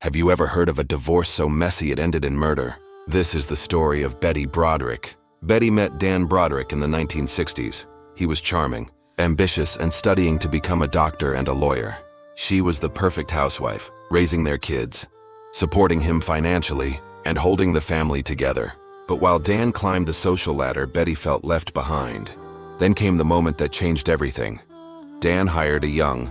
Have you ever heard of a divorce so messy it ended in murder? This is the story of Betty Broderick. Betty met Dan Broderick in the 1960s. He was charming, ambitious, and studying to become a doctor and a lawyer. She was the perfect housewife, raising their kids, supporting him financially, and holding the family together. But while Dan climbed the social ladder, Betty felt left behind. Then came the moment that changed everything. Dan hired a young,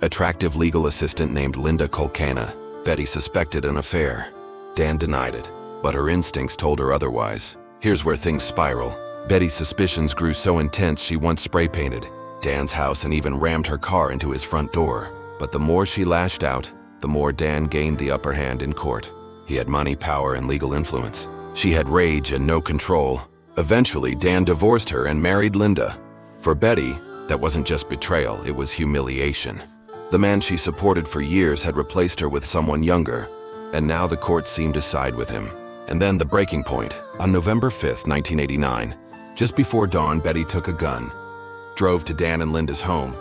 attractive legal assistant named Linda Kolkena. Betty suspected an affair. Dan denied it, but her instincts told her otherwise. Here's where things spiral. Betty's suspicions grew so intense she once spray-painted Dan's house and even rammed her car into his front door. But the more she lashed out, the more Dan gained the upper hand in court. He had money, power, and legal influence. She had rage and no control. Eventually, Dan divorced her and married Linda. For Betty, that wasn't just betrayal, it was humiliation. The man she supported for years had replaced her with someone younger, and now the court seemed to side with him. And then the breaking point. On November 5th, 1989, just before dawn, Betty took a gun, drove to Dan and Linda's home,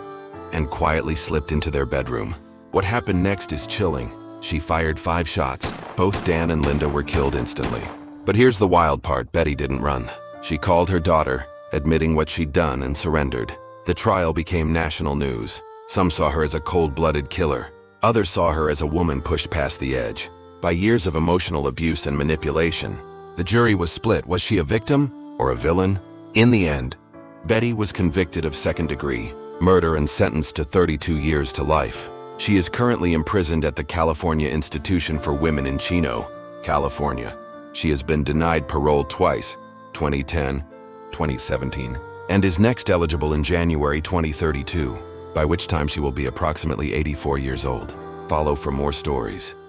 and quietly slipped into their bedroom. What happened next is chilling. She fired 5 shots. Both Dan and Linda were killed instantly. But here's the wild part: Betty didn't run. She called her daughter, admitting what she'd done, and surrendered. The trial became national news. Some saw her as a cold-blooded killer. Others saw her as a woman pushed past the edge by years of emotional abuse and manipulation. The jury was split. Was she a victim or a villain? In the end, Betty was convicted of second-degree murder and sentenced to 32 years to life. She is currently imprisoned at the California Institution for Women in Chino, California. She has been denied parole twice, 2010, 2017, and is next eligible in January 2032, by which time she will be approximately 84 years old. Follow for more stories.